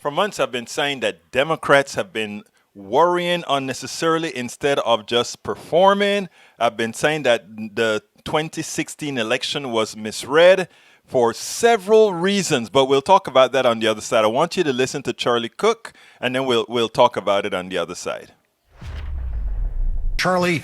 For months, I've been saying that Democrats have been worrying unnecessarily instead of just performing. I've been saying that the 2016 election was misread for several reasons, but we'll talk about that on the other side. I want you to listen to Charlie Cook, and then we'll talk about it on the other side. Charlie,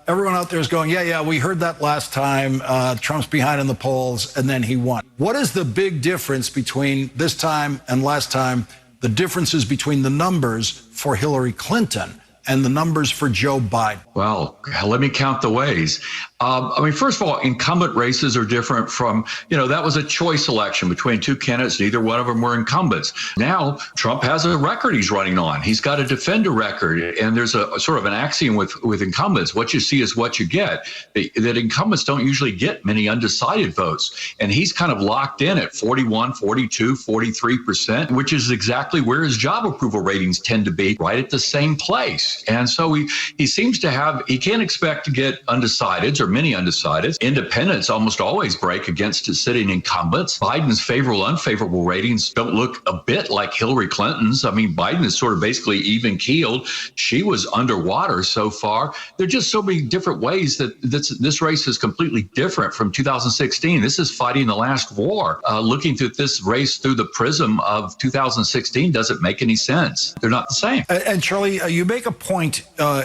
everyone out there is going, yeah, we heard that last time. Trump's behind in the polls, and then he won. What is the big difference between this time and last time? The differences between the numbers for Hillary Clinton and the numbers for Joe Biden? Well, let me count the ways. First of all, incumbent races are different from, that was a choice election between two candidates. Neither one of them were incumbents. Now, Trump has a record he's running on. He's got to defend a record. And there's a sort of an axiom with incumbents. What you see is what you get. That incumbents don't usually get many undecided votes. And he's kind of locked in at 41, 42, 43%, which is exactly where his job approval ratings tend to be, right at the same place. And so he seems to have, he can't expect to get undecideds or many undecideds. Independents almost always break against his sitting incumbents. Biden's favorable, unfavorable ratings don't look a bit like Hillary Clinton's. Biden is sort of basically even keeled. She was underwater so far. There are just so many different ways that this race is completely different from 2016. This is fighting the last war. Looking through this race through the prism of 2016 doesn't make any sense. They're not the same. And Charlie, you make a point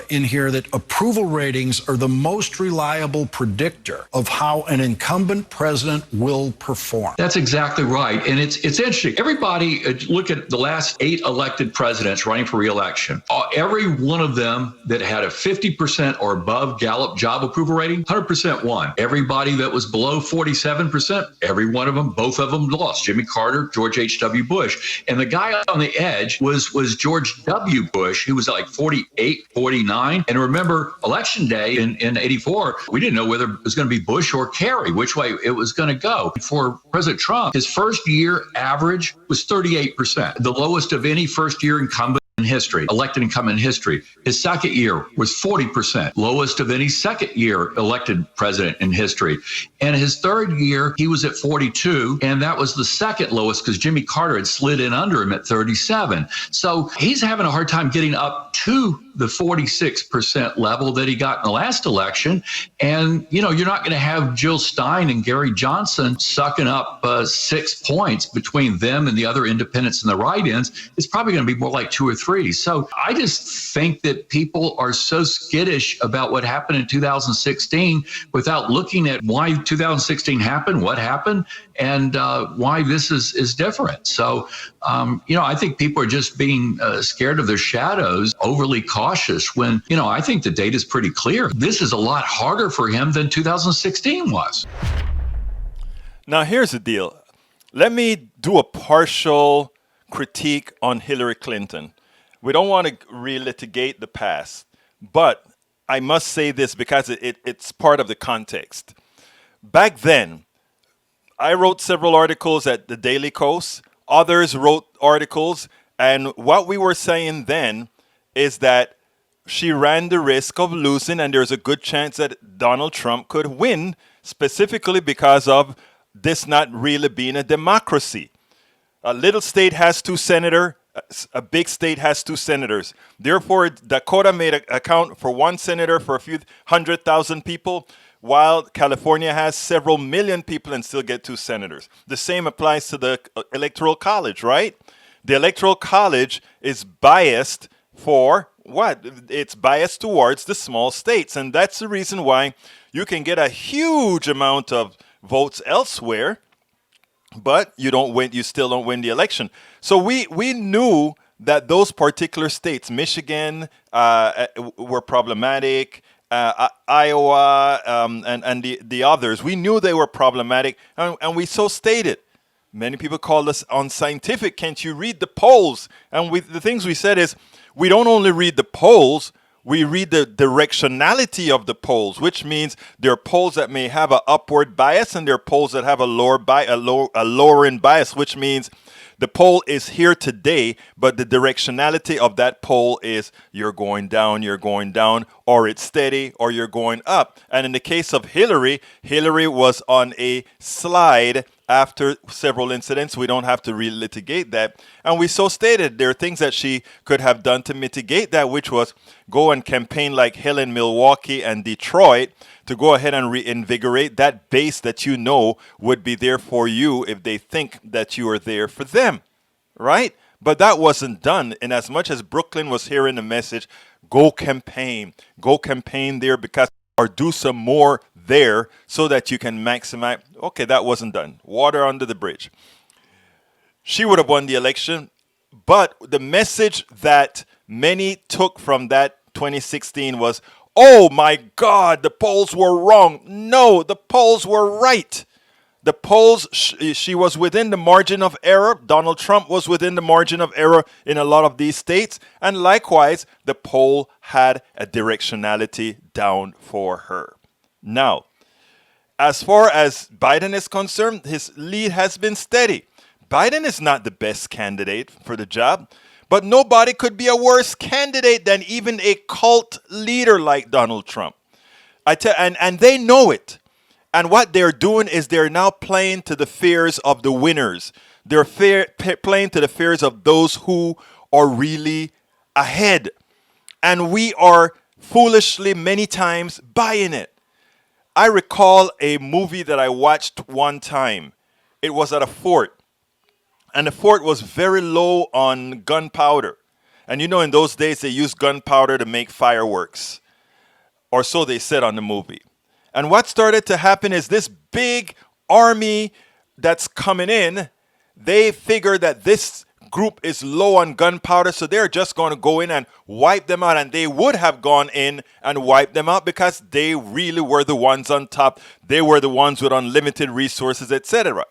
in here that approval ratings are the most reliable predictor of how an incumbent president will perform. That's exactly right. And it's interesting. Everybody look at the last 8 elected presidents running for re-election. Every one of them that had a 50% or above Gallup job approval rating, 100% won. Everybody that was below 47%, every one of them, both of them lost. Jimmy Carter, George H.W. Bush. And the guy on the edge was George W. Bush, who was like 48, 49. And remember, election day in 84, we didn't know whether it was going to be Bush or Kerry, which way it was going to go. For President Trump, his first year average was 38%, the lowest of any first year incumbent in history, elected incumbent in history. His second year was 40%, lowest of any second year elected president in history. And his third year, he was at 42, and that was the second lowest because Jimmy Carter had slid in under him at 37. So he's having a hard time getting up to the 46% level that he got in the last election. And, you're not going to have Jill Stein and Gary Johnson sucking up 6 points between them and the other independents in the write-ins. It's probably going to be more like 2 or 3. So I just think that people are so skittish about what happened in 2016 without looking at why 2016 happened, what happened, and why this is different. So, I think people are just being scared of their shadows, overly cautious when, I think the data is pretty clear. This is a lot harder for him than 2016 was. Now, here's the deal. Let me do a partial critique on Hillary Clinton. We don't want to relitigate the past, but I must say this because it's part of the context. Back then, I wrote several articles at the Daily Kos. Others wrote articles. And what we were saying then is that she ran the risk of losing, and there's a good chance that Donald Trump could win, specifically because of this not really being a democracy. A little state has 2 senators. A big state has 2 senators. Therefore, Dakota made an account for 1 senator for a few 100,000 people, while California has several million people and still get 2 senators. The same applies to the Electoral College, right? The Electoral College is biased for what? It's biased towards the small states. And that's the reason why you can get a huge amount of votes elsewhere, but you don't win. You still don't win the election. So we knew that those particular states, Michigan, were problematic. Iowa and the others, we knew they were problematic, and we so stated. Many people called us unscientific. Can't you read the polls? And the things we said is, we don't only read the polls, we read the directionality of the polls, which means there are polls that may have an upward bias, and there are polls that have a lowering bias, which means the poll is here today, but the directionality of that poll is you're going down, or it's steady, or you're going up. And in the case of Hillary was on a slide after several incidents. We don't have to relitigate that. And we so stated there are things that she could have done to mitigate that, which was go and campaign like hell in Milwaukee and Detroit to go ahead and reinvigorate that base that you know would be there for you if they think that you are there for them, right? But that wasn't done. And as much as Brooklyn was hearing the message, go campaign there because, or do some more there so that you can maximize. Okay, that wasn't done. Water under the bridge. She would have won the election, but the message that many took from that 2016 was, oh my God, the polls were wrong. No, the polls were right. The polls, she was within the margin of error. Donald Trump was within the margin of error in a lot of these states. And likewise, the poll had a directionality down for her. Now, as far as Biden is concerned, his lead has been steady. Biden is not the best candidate for the job, but nobody could be a worse candidate than even a cult leader like Donald Trump. And they know it. And what they're doing is they're now playing to the fears of the winners. They're playing to the fears of those who are really ahead. And we are foolishly many times buying it. I recall a movie that I watched one time. It was at a fort. And the fort was very low on gunpowder. And you know, in those days, they used gunpowder to make fireworks. Or so they said on the movie. And what started to happen is this big army that's coming in, they figure that this group is low on gunpowder, so they're just going to go in and wipe them out. And they would have gone in and wiped them out because they really were the ones on top. They were the ones with unlimited resources, etc.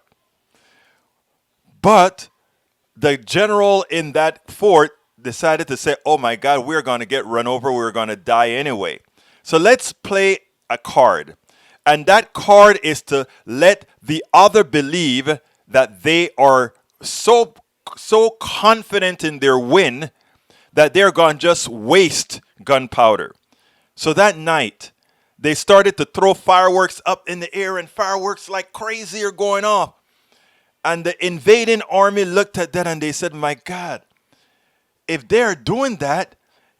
But the general in that fort decided to say, oh my God, we're going to get run over. We're going to die anyway. So let's play a card. And that card is to let the other believe that they are so confident in their win that they're going to just waste gunpowder. So that night, they started to throw fireworks up in the air, and fireworks like crazy are going off. And the invading army looked at that and they said, my God, if they're doing that,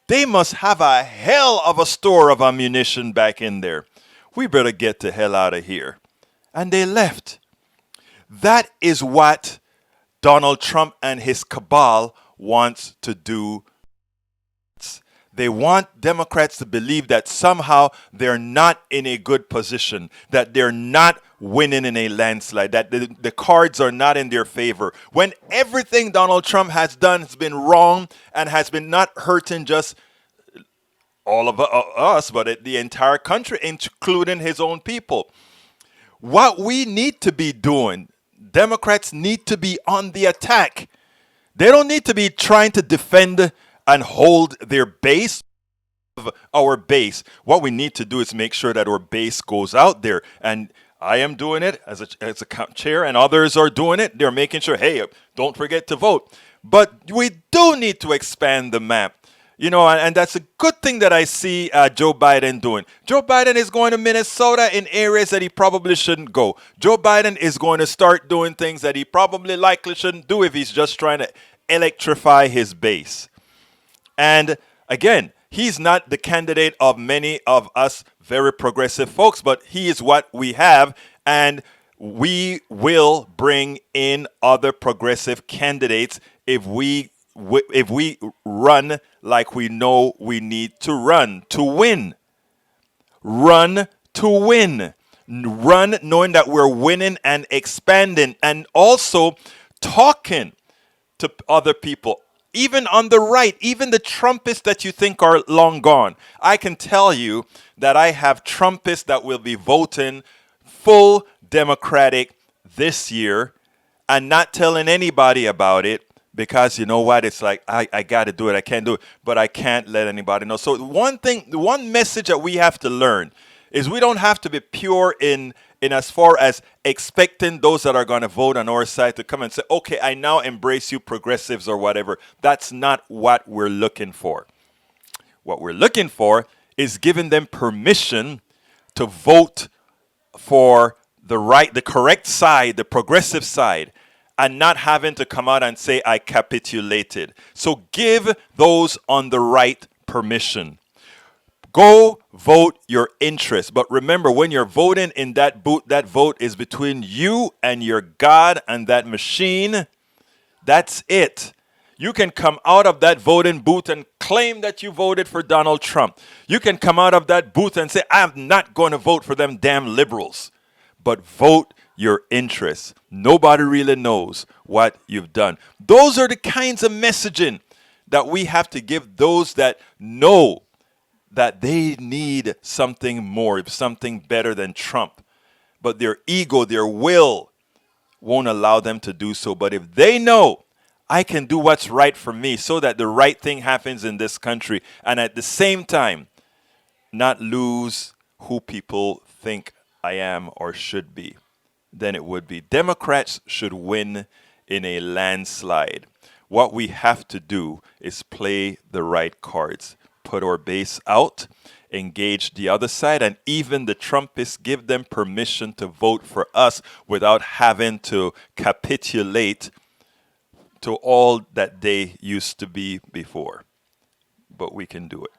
they must have a hell of a store of ammunition back in there. We better get the hell out of here. And they left. That is what Donald Trump and his cabal wants to do. They want Democrats to believe that somehow they're not in a good position, that they're not winning in a landslide, that the cards are not in their favor. When everything Donald Trump has done has been wrong and has been not hurting just all of us, but the entire country, including his own people. What we need to be doing, Democrats need to be on the attack. They don't need to be trying to defend and hold their base, our base. What we need to do is make sure that our base goes out there. And I am doing it as a chair, and others are doing it. They're making sure, hey, don't forget to vote. But we do need to expand the map. You know, and that's a good thing that I see Joe Biden doing. Joe Biden is going to Minnesota in areas that he probably shouldn't go. Joe Biden is going to start doing things that he probably likely shouldn't do if he's just trying to electrify his base. And again, he's not the candidate of many of us very progressive folks, but he is what we have. And we will bring in other progressive candidates if we run like we know we need to run to win. Run to win. Run knowing that we're winning and expanding, and also talking to other people. Even on the right, even the Trumpists that you think are long gone. I can tell you that I have Trumpists that will be voting full Democratic this year and not telling anybody about it. Because you know what? It's like, I got to do it. I can't do it. But I can't let anybody know. So the one message that we have to learn is we don't have to be pure in as far as expecting those that are going to vote on our side to come and say, okay, I now embrace you progressives or whatever. That's not what we're looking for. What we're looking for is giving them permission to vote for the correct side, the progressive side, and not having to come out and say, I capitulated. So give those on the right permission. Go vote your interest. But remember, when you're voting in that booth, that vote is between you and your God and that machine. That's it. You can come out of that voting booth and claim that you voted for Donald Trump. You can come out of that booth and say, I'm not going to vote for them damn liberals. But vote your interests. Nobody really knows what you've done. Those are the kinds of messaging that we have to give those that know that they need something more, something better than Trump. But their ego, their will won't allow them to do so. But if they know I can do what's right for me so that the right thing happens in this country, and at the same time not lose who people think I am or should be, then it would be. Democrats should win in a landslide. What we have to do is play the right cards, put our base out, engage the other side, and even the Trumpists, give them permission to vote for us without having to capitulate to all that they used to be before. But we can do it.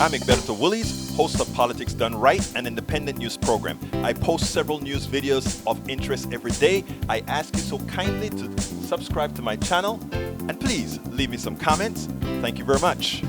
I'm Egberto Willies, host of Politics Done Right, an independent news program. I post several news videos of interest every day. I ask you so kindly to subscribe to my channel, and please leave me some comments. Thank you very much.